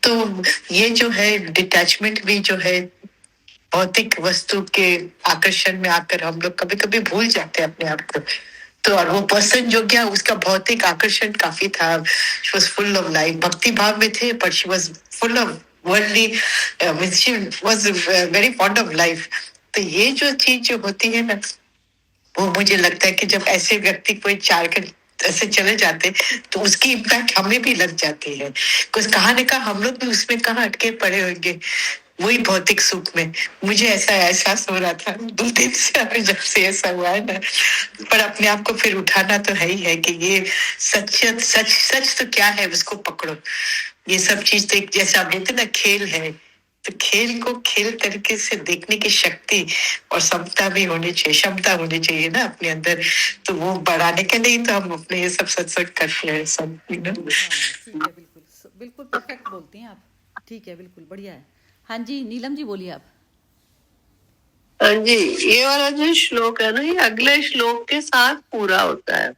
Speaker 5: तो ये जो है डिटैचमेंट भी जो है भौतिक वस्तु के आकर्षण में आकर हम लोग कभी कभी भूल जाते हैं अपने आप को। तो और वो पर्सन जो गया उसका भौतिक आकर्षण काफी था, she was full of life, भक्ति भाव में थे पर she was full of worldly, she was very fond of life, तो ये जो चीज जो होती है ना, वो मुझे लगता है कि जब ऐसे व्यक्ति कोई चार कर ऐसे चले जाते तो उसकी इम्पैक्ट हमें भी लग जाती है। कुछ कहा न कहा हम लोग भी उसमें कहाँ अटके पड़े होंगे, वही भौतिक सुख में। मुझे ऐसा एहसास हो रहा था 2 दिन से, अभी जब से ऐसा हुआ है ना। पर अपने आप को फिर उठाना तो है ही है कि ये सच सच सच तो क्या है, उसको पकड़ो। ये सब चीज तो एक, जैसे आप कहते ना, खेल है, तो खेल को खेल तरीके से देखने की शक्ति और क्षमता भी होनी चाहिए, क्षमता होनी चाहिए ना अपने अंदर। तो वो बढ़ाने के लिए तो हम अपने ये सब सत्संग करते हैं सब, you know?
Speaker 2: ठीक है, बिल्कुल बिल्कुल परफेक्ट बोलती हैं आप। ठीक है, बिल्कुल बढ़िया है। हाँ जी, नीलम जी बोलिए आप।
Speaker 6: हाँ जी, ये वाला जो श्लोक है ना, ये अगले श्लोक के साथ पूरा होता है।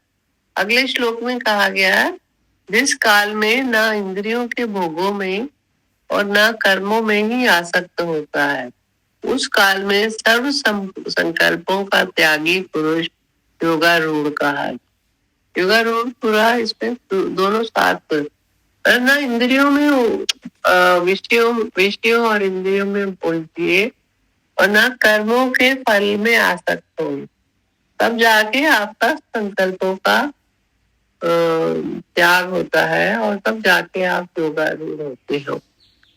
Speaker 6: अगले श्लोक में कहा गया है, जिस काल में ना इंद्रियों के भोगों में और ना कर्मों में ही आसक्त होता है, उस काल में सर्व संकल्पों का त्यागी पुरुष योगारूढ़ कहा। योगारूढ़ पूरा इसमें दोनों साथ, ना इंद्रियों में विषयों और इंद्रियों में बोलतिए और ना कर्मों के फल में आसक्त हो, तब जाके आपका संकल्पों का त्याग होता है और तब जाके आप योगारूढ़ होते हो।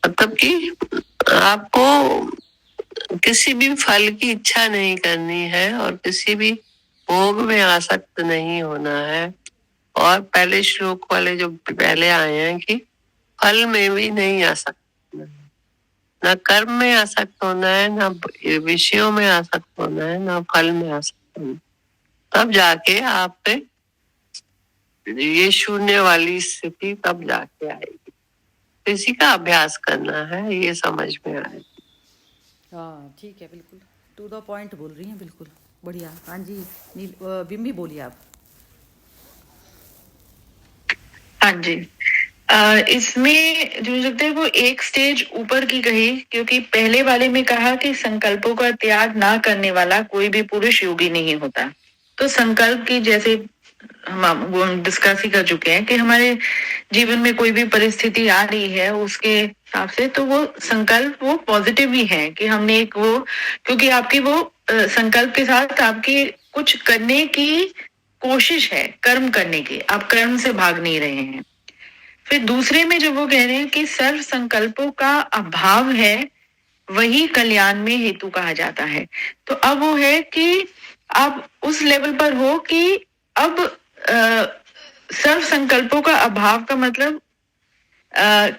Speaker 6: मतलब कि आपको किसी भी फल की इच्छा नहीं करनी है और किसी भी भोग में आसक्त नहीं होना है। और पहले श्लोक वाले जो पहले आए हैं कि फल में भी नहीं आसक्त होना है, ना कर्म में आसक्त होना है, ना विषयों में आसक्त होना है, ना फल में आसक्त होना है। तब जाके आप पे ये शून्य वाली स्थिति तब जाके आएगी। इसी का अभ्यास करना है, ये समझ में आए।
Speaker 2: हाँ ठीक है, बिल्कुल टू द पॉइंट बोल रही हैं, बिल्कुल बढ़िया। हाँ जी, बिम्बी बोलिए आप।
Speaker 3: हाँ जी, इसमें जो लगता है वो एक स्टेज ऊपर की कही, क्योंकि पहले वाले में कहा कि संकल्पों का त्याग ना करने वाला कोई भी पुरुष योगी नहीं होता। तो संकल्प की, जैसे हम डिस्कस ही कर चुके हैं कि हमारे जीवन में कोई भी परिस्थिति आ रही है उसके हिसाब से, तो वो संकल्प वो पॉजिटिव ही है कि हमने एक वो, क्योंकि आपकी वो संकल्प के साथ आपकी कुछ करने की कोशिश है, कर्म करने की, आप कर्म से भाग नहीं रहे हैं। फिर दूसरे में जो वो कह रहे हैं कि सर्व संकल्पों का अभाव है, वही कल्याण में हेतु कहा जाता है। तो अब वो है कि आप उस लेवल पर हो कि अब सर्व संकल्पों का अभाव का मतलब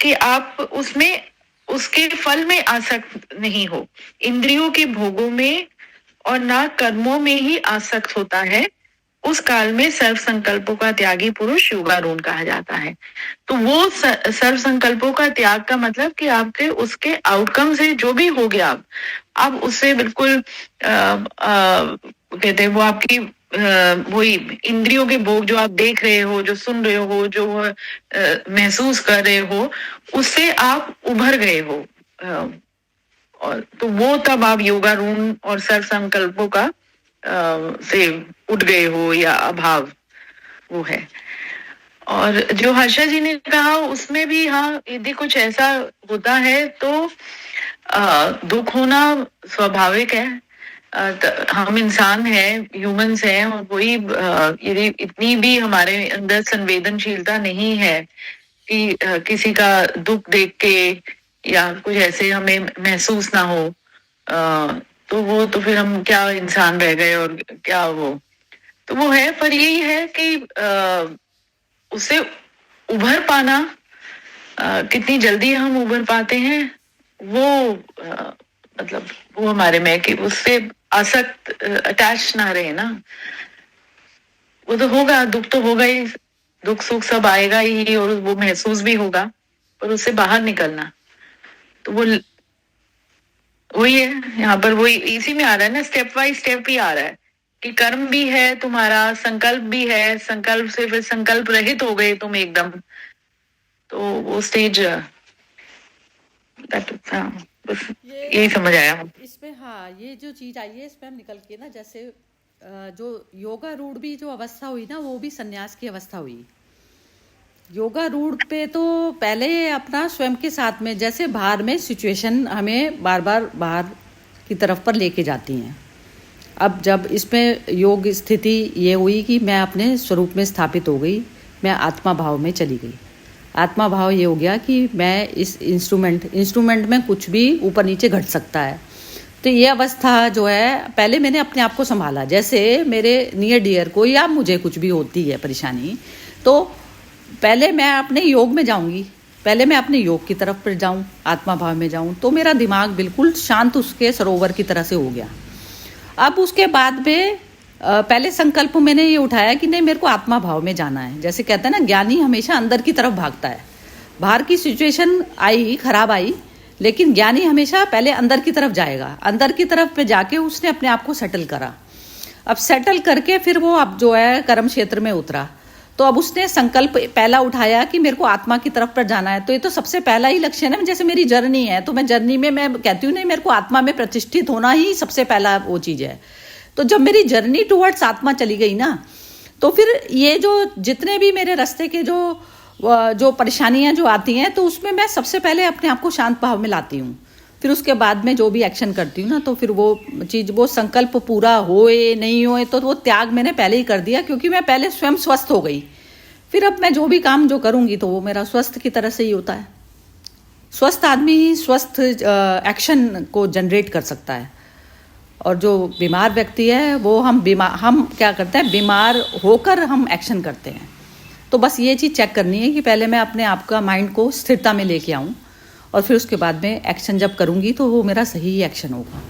Speaker 3: कि आप उसमें उसके फल में आसक्त नहीं हो, इंद्रियों के भोगों में और ना कर्मों में ही आसक्त होता है, उस काल में सर्व संकल्पों का त्यागी पुरुष योगारूढ़ कहा जाता है। तो वो सर्व संकल्पों का त्याग का मतलब कि आपके उसके आउटकम से जो भी हो गया, आप उससे बिल्कुल कहते हैं वो आपकी वही इंद्रियों के भोग जो आप देख रहे हो, जो सुन रहे हो, जो महसूस कर रहे हो, उससे आप उभर गए हो। और तो वो तब आप योगारूढ़ और सर्व संकल्पों का से उठ गए हो या अभाव वो है। और जो हर्षा जी ने कहा उसमें भी, हाँ यदि कुछ ऐसा होता है तो दुख होना स्वाभाविक है। हम इंसान हैं, ह्यूमंस हैं, और वही यदि इतनी भी हमारे अंदर संवेदनशीलता नहीं है कि किसी का दुख देख के या कुछ ऐसे हमें महसूस ना हो, तो वो तो फिर हम क्या इंसान रह गए और क्या वो, तो वो है। पर यही है कि उससे उभर पाना, कितनी जल्दी हम उभर पाते हैं वो मतलब वो हमारे में कि उससे आसक्त अटैच ना रहे ना। वो तो होगा, दुख तो होगा ही, दुख सुख सब आएगा ही और वो महसूस भी होगा, पर उससे बाहर निकलना, तो वो वही है। यहाँ पर वही इसी में आ रहा है ना, स्टेप बाय स्टेप ही आ रहा है कि कर्म भी है तुम्हारा, संकल्प भी है, संकल्प से फिर संकल्प रहित हो गए तुम एकदम, तो वो स्टेज बस यही समझ आया
Speaker 2: इसमें। हाँ, ये जो चीज आई है इसमें हम निकल के ना, जैसे जो योगारूढ़ भी जो अवस्था हुई ना, वो भी संन्यास की अवस्था हुई। योगारूढ़ पे तो पहले अपना स्वयं के साथ में, जैसे बाहर में सिचुएशन हमें बार बार बाहर की तरफ पर लेके जाती हैं। अब जब इसमें योग स्थिति ये हुई कि मैं अपने स्वरूप में स्थापित हो गई, मैं आत्मा भाव में चली गई। आत्मा भाव ये हो गया कि मैं इस इंस्ट्रूमेंट में कुछ भी ऊपर नीचे घट सकता है। तो ये अवस्था जो है, पहले मैंने अपने आप को संभाला, जैसे मेरे नियर डियर को या मुझे कुछ भी होती है परेशानी, तो पहले मैं अपने योग में जाऊंगी, पहले मैं अपने योग की तरफ पर जाऊं, आत्मा भाव में जाऊं, तो मेरा दिमाग बिल्कुल शांत उसके सरोवर की तरह से हो गया। अब उसके बाद में पहले संकल्प मैंने ये उठाया कि नहीं, मेरे को आत्मा भाव में जाना है। जैसे कहते हैं ना, ज्ञानी हमेशा अंदर की तरफ भागता है। बाहर की सिचुएशन आई, खराब आई, लेकिन ज्ञानी हमेशा पहले अंदर की तरफ जाएगा। अंदर की तरफ पे जाके उसने अपने आप को सेटल करा। अब सेटल करके फिर वो अब जो है कर्म क्षेत्र में उतरा। तो अब उसने संकल्प पहला उठाया कि मेरे को आत्मा की तरफ पर जाना है। तो ये तो सबसे पहला ही लक्ष्य है ना। जैसे मेरी जर्नी है, तो मैं जर्नी में मैं कहती हूँ नहीं, मेरे को आत्मा में प्रतिष्ठित होना ही सबसे पहला वो चीज़ है। तो जब मेरी जर्नी टुवर्ड्स आत्मा चली गई ना, तो फिर ये जो जितने भी मेरे रास्ते के जो परेशानियां जो आती हैं, तो उसमें मैं सबसे पहले अपने आप को शांत भाव में लाती हूँ। फिर उसके बाद में जो भी एक्शन करती हूँ ना, तो फिर वो चीज़, वो संकल्प पूरा होए नहीं होए, तो वो त्याग मैंने पहले ही कर दिया, क्योंकि मैं पहले स्वयं स्वस्थ हो गई। फिर अब मैं जो भी काम जो करूँगी, तो वो मेरा स्वस्थ की तरह से ही होता है। स्वस्थ आदमी ही स्वस्थ एक्शन को जनरेट कर सकता है। और जो बीमार व्यक्ति है, वो हम क्या करते हैं, बीमार होकर हम एक्शन करते हैं। तो बस ये चीज़ चेक करनी है कि पहले मैं अपने आप का माइंड को स्थिरता में लेके आऊँ, और फिर उसके बाद में एक्शन जब करूँगी, तो वो मेरा सही एक्शन होगा।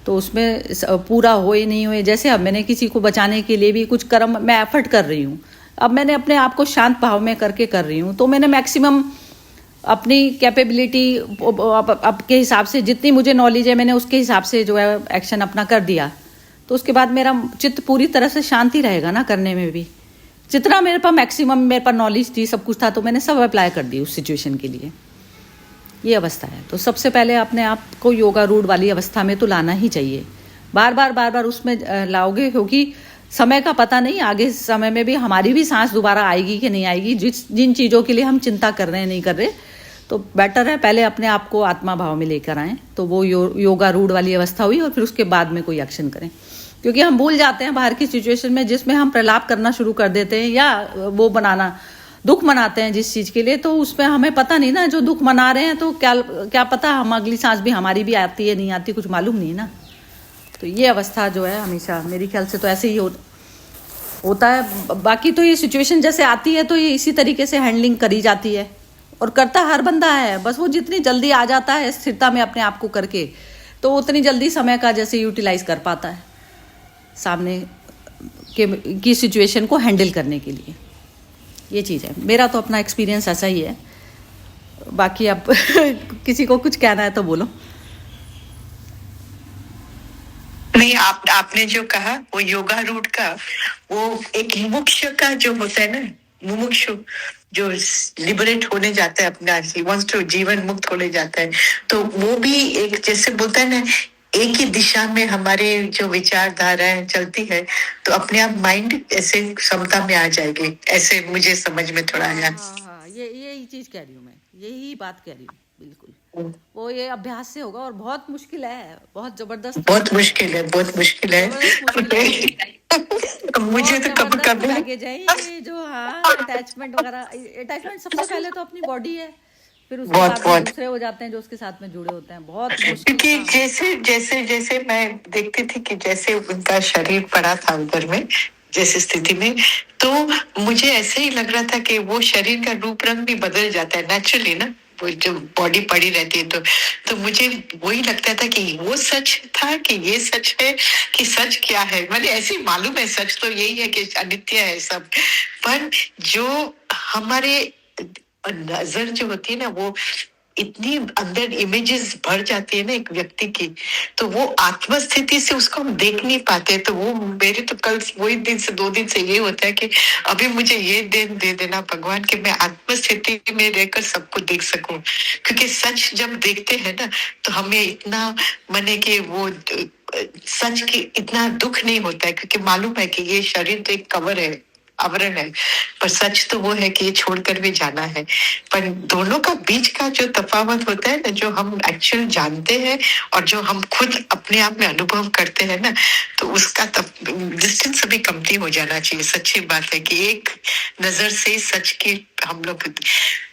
Speaker 2: तो उसमें पूरा होए नहीं होए, जैसे अब मैंने किसी को बचाने के लिए भी कुछ कर्म मैं एफर्ट कर रही हूँ, अब मैंने अपने आप को शांत भाव में करके कर रही हूँ, तो मैंने मैक्सिमम अपनी कैपेबिलिटी अब के हिसाब से, जितनी मुझे नॉलेज है, मैंने उसके हिसाब से जो है एक्शन अपना कर दिया। तो उसके बाद मेरा चित्त पूरी तरह से शांति रहेगा ना करने में भी। जितना मेरे पास मैक्सिमम मेरे पास नॉलेज थी, सब कुछ था, तो मैंने सब अप्लाई कर दी उस सिचुएशन के लिए। ये अवस्था है। तो सबसे पहले अपने आप को योगा रूढ़ वाली अवस्था में तो लाना ही चाहिए। बार बार उसमें लाओगे, क्योंकि समय का पता नहीं, आगे समय में भी हमारी भी सांस दोबारा आएगी कि नहीं आएगी। जिन चीज़ों के लिए हम चिंता कर रहे हैं, नहीं कर रहे, तो बेटर है पहले अपने आप को आत्मा भाव में लेकर आएँ। तो वो योगा रूढ़ वाली अवस्था हुई, और फिर उसके बाद में कोई एक्शन करें। क्योंकि हम भूल जाते हैं बाहर की सिचुएशन में, जिसमें हम प्रलाप करना शुरू कर देते हैं, या वो दुख मनाते हैं जिस चीज़ के लिए, तो उसमें हमें पता नहीं ना, जो दुख मना रहे हैं, तो क्या पता हम अगली सांस भी हमारी भी आती है नहीं आती, कुछ मालूम नहीं ना। तो ये अवस्था जो है हमेशा मेरे ख्याल से तो ऐसे ही होता है। बाकी तो ये सिचुएशन जैसे आती है, तो ये इसी तरीके से हैंडलिंग करी जाती है, और करता हर बंदा है। बस वो जितनी जल्दी आ जाता है स्थिरता में अपने आप को करके, तो उतनी जल्दी समय का जैसे यूटिलाइज कर पाता है सामने की सिचुएशन को हैंडल करने के लिए। ये चीज़ है, मेरा तो अपना एक्सपीरियंस ऐसा ही है। बाकी अब किसी को कुछ कहना है तो बोलो।
Speaker 5: नहीं, आपने जो कहा वो योगा रूट का, वो एक मुमुक्षु का जो होता है ना, मुमुक्षु जो लिबरेट होने जाता है, अपना वांट्स टू जीवन मुक्त होने जाता है, तो वो भी एक, जैसे बोलता है ना, एक ही दिशा में हमारे जो विचारधाराएं चलती है, तो अपने आप माइंड ऐसे समता में आ जाएगी। ऐसे मुझे समझ में थोड़ा आया।
Speaker 2: हाँ, यही चीज कह रही हूँ मैं, यही बात कह रही हूँ, बिल्कुल। वो ये अभ्यास से होगा, और बहुत मुश्किल है, बहुत जबरदस्त,
Speaker 5: बहुत मुश्किल है। मुझे तो कभी
Speaker 2: लगे जाए जो, हाँ, अटैचमेंट वगैरह। अटैचमेंट सबसे पहले तो अपनी बॉडी है, फिर उसके बाद दूसरे हो जाते हैं जो उसके साथ में जुड़े होते हैं। बहुत मुश्किल,
Speaker 5: क्योंकि जैसे मैं देखती थी कि जैसे उनका शरीर पड़ा था उधर में, जैसे स्थिति में, तो मुझे ऐसे ही लग रहा था कि वो शरीर का रूप रंग भी बदल जाता है नेचुरली ना, वो जो बॉडी पड़ी रहती है। तो मुझे वही लगता था कि वो सच था कि ये सच है, कि सच क्या है। मतलब ऐसे मालूम है, सच तो यही है कि अनित्य है सब, पर जो हमारे नजर जो होती है ना, वो इतनी अंदर इमेजेस भर जाती है ना एक व्यक्ति की, तो वो आत्मस्थिति से उसको हम देख नहीं पाते। तो वो मेरे तो कल वही 2 दिन से ये होता है कि अभी मुझे ये दिन दे देना भगवान, कि मैं आत्मस्थिति में रहकर सबको देख सकूं। क्योंकि सच जब देखते हैं ना, तो हमें इतना मने कि वो सच की इतना दुख नहीं होता है, क्योंकि मालूम है कि ये शरीर तो एक कवर है, आवरण है, पर सच तो वो है कि ये छोड़कर भी जाना है। पर दोनों का बीच का जो तफावत होता है ना, जो हम एक्चुअल जानते हैं और जो हम खुद अपने आप में अनुभव करते हैं ना, तो उसका डिस्टेंस अभी कमती हो जाना चाहिए। सच्ची बात है कि एक नजर से सच की हम लोग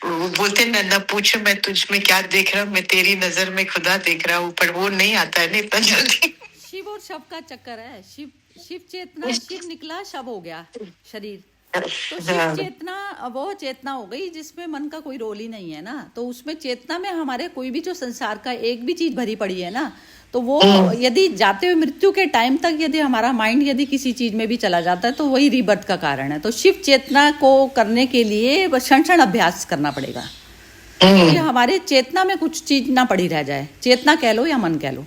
Speaker 5: वो बोलते हैं ना पूछो मैं तुझ में क्या देख रहा हूँ, मैं तेरी नजर में खुदा देख रहा हूँ, पर वो नहीं आता है ना इतना जल्दी।
Speaker 2: शिव और शव का चक्कर है। शिव चेतना, शिव निकला, शव हो गया शरीर। तो शिव चेतना वो चेतना हो गई जिसमें मन का कोई रोल ही नहीं है ना। तो उसमें चेतना में हमारे कोई भी जो संसार का एक भी चीज भरी पड़ी है ना, तो वो यदि जाते हुए मृत्यु के टाइम तक यदि हमारा माइंड यदि किसी चीज में भी चला जाता है तो वही रीबर्थ का कारण है। तो शिव चेतना को करने के लिए क्षण क्षण अभ्यास करना पड़ेगा कि हमारे चेतना में कुछ चीज ना पड़ी रह जाए, चेतना कह लो या मन कह लो।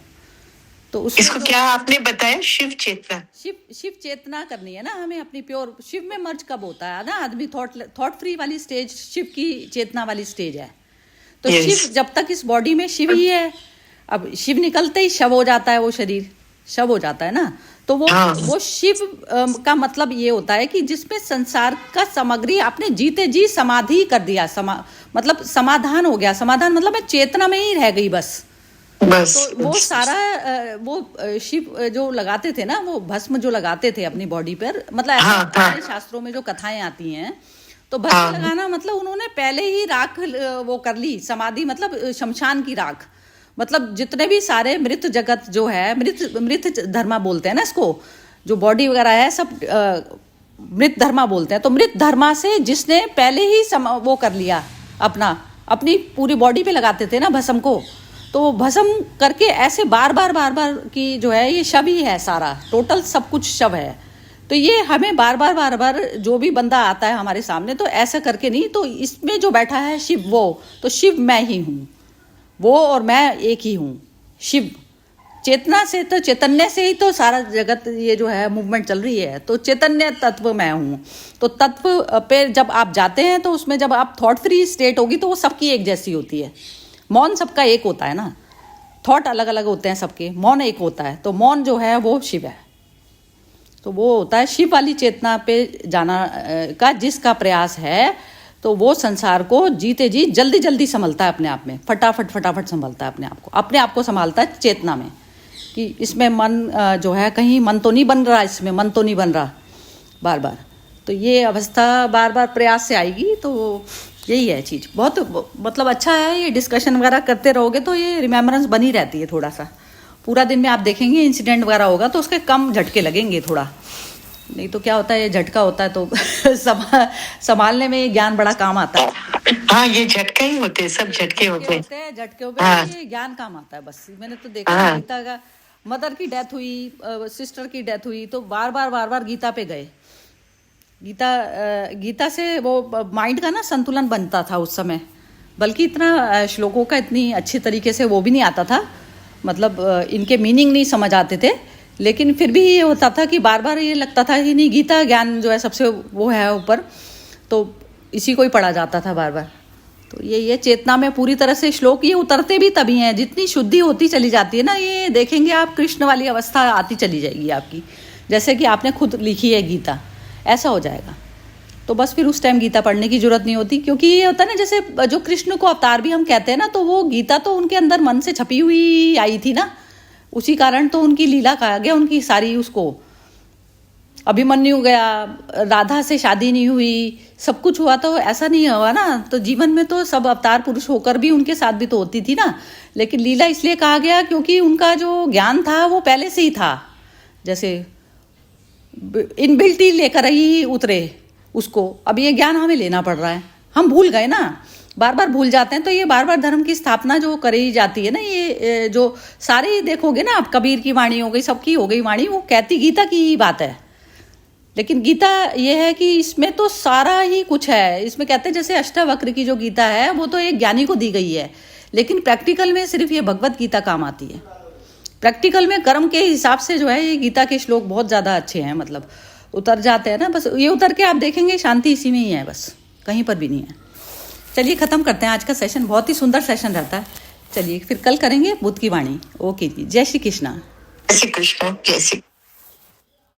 Speaker 2: तो
Speaker 5: इसको क्या आपने बताया, शिव चेतना?
Speaker 2: शिव चेतना करनी है ना हमें अपनी प्योर। शिव में मर्ज कब होता है ना आदमी, थॉट फ्री वाली स्टेज शिव की चेतना वाली स्टेज है। तो शिव जब तक इस बॉडी में शिव ही है, अब शिव निकलते ही शव हो जाता है, वो शरीर शव हो जाता है ना। तो वो शिव का मतलब ये होता है कि जिसमें संसार का सामग्री आपने जीते जी समाधि कर दिया, मतलब समाधान हो गया। समाधान मतलब मैं चेतना में ही रह गई बस। तो वो सारा वो शिव जो लगाते थे ना, वो भस्म जो लगाते थे अपनी बॉडी पर, मतलब ऐसे शास्त्रों में जो कथाएं आती हैं, तो भस्म लगाना मतलब उन्होंने पहले ही राख वो कर ली, समाधि मतलब शमशान की राख। मतलब जितने भी सारे मृत जगत जो है, मृत धर्मा बोलते हैं ना इसको, जो बॉडी वगैरह है सब मृत धर्मा बोलते हैं। तो मृत धर्मा से जिसने पहले ही वो कर लिया अपनी पूरी बॉडी पे लगाते थे ना भस्म को, तो भस्म करके ऐसे बार बार की जो है ये शव ही है, सारा टोटल सब कुछ शव है। तो ये हमें बार बार जो भी बंदा आता है हमारे सामने, तो ऐसा करके नहीं, तो इसमें जो बैठा है शिव, वो तो शिव मैं ही हूँ, वो और मैं एक ही हूँ। शिव चेतना से, तो चैतन्य से ही तो सारा जगत ये जो है मूवमेंट चल रही है। तो चैतन्य तत्व मैं हूँ। तो तत्व पे जब आप जाते हैं तो उसमें जब आप थॉट फ्री स्टेट होगी तो वो सबकी एक जैसी होती है। मौन सबका एक होता है ना, थॉट अलग अलग होते हैं सबके, मौन एक होता है। तो मौन जो है वो शिव है। तो वो होता है शिव वाली चेतना पे जाना का जिसका प्रयास है, तो वो संसार को जीते जी जल्दी जल्दी संभलता है अपने आप में, फटाफट संभलता है अपने आप को संभालता है चेतना में, कि इसमें मन जो है कहीं मन तो नहीं बन रहा, इसमें मन तो नहीं बन रहा बार। तो ये अवस्था बार प्रयास से आएगी। तो यही है चीज़। बहुत मतलब अच्छा है ये डिस्कशन वगैरह करते रहोगे तो ये रिमेम्बरेंस बनी रहती है। थोड़ा सा पूरा दिन में आप देखेंगे इंसिडेंट वगैरह होगा तो उसके कम झटके लगेंगे थोड़ा, नहीं तो क्या होता है ये झटका होता है तो संभालने में ज्ञान बड़ा काम आता है।
Speaker 5: हाँ, ये झटके ही होते हैं, सब झटके होते हैं।
Speaker 2: झटके में ये ज्ञान काम आता है बस। मैंने तो देखा गीता का, मदर की डेथ हुई, सिस्टर की डेथ हुई, तो बार गीता पे गए। गीता से वो माइंड का ना संतुलन बनता था उस समय। बल्कि इतना श्लोकों का इतनी अच्छी तरीके से वो भी नहीं आता था, मतलब इनके मीनिंग नहीं समझ आते थे, लेकिन फिर भी ये होता था कि बार ये लगता था कि नहीं, गीता ज्ञान जो है सबसे वो है ऊपर, तो इसी को ही पढ़ा जाता था बार। तो ये चेतना में पूरी तरह से श्लोक ये उतरते भी तभी हैं, जितनी शुद्धि होती चली जाती है ना, ये देखेंगे आप कृष्ण वाली अवस्था आती चली जाएगी आपकी, जैसे कि आपने खुद लिखी है गीता, ऐसा हो जाएगा। तो बस फिर उस टाइम गीता पढ़ने की जरूरत नहीं होती, क्योंकि ये होता है ना, जैसे जो कृष्ण को अवतार भी हम कहते हैं ना, तो वो गीता तो उनके अंदर मन से छपी हुई आई थी ना, उसी कारण तो उनकी लीला कहा गया, उनकी सारी उसको अभिमन्यु गया, राधा से शादी नहीं हुई, सब कुछ हुआ, तो ऐसा नहीं हुआ ना। तो जीवन में तो सब अवतार पुरुष होकर भी उनके साथ भी तो होती थी ना, लेकिन लीला इसलिए कहा गया क्योंकि उनका जो ज्ञान था वो पहले से ही था, जैसे इनबिल्ट ही लेकर ही उतरे उसको। अब ये ज्ञान हमें लेना पड़ रहा है, हम भूल गए ना, बार भूल जाते हैं। तो ये बार धर्म की स्थापना जो करी जाती है ना, ये जो सारी देखोगे ना आप, कबीर की वाणी हो गई, सबकी हो गई वाणी, वो कहती गीता की ही बात है। लेकिन गीता ये है कि इसमें तो सारा ही कुछ है। इसमें कहते हैं जैसे अष्टावक्र की जो गीता है वो तो एक ज्ञानी को दी गई है, लेकिन प्रैक्टिकल में सिर्फ ये भगवत गीता काम आती है। प्रैक्टिकल में कर्म के हिसाब से जो है ये गीता के श्लोक बहुत ज़्यादा अच्छे हैं, मतलब उतर जाते हैं ना, बस ये उतर के आप देखेंगे शांति इसी में ही है, बस कहीं पर भी नहीं है। चलिए ख़त्म करते हैं आज का सेशन, बहुत ही सुंदर सेशन रहता है। चलिए फिर कल करेंगे बुद्ध की वाणी। ओके जी, जय श्री कृष्णा।
Speaker 5: जय श्री कृष्ण। जय श्री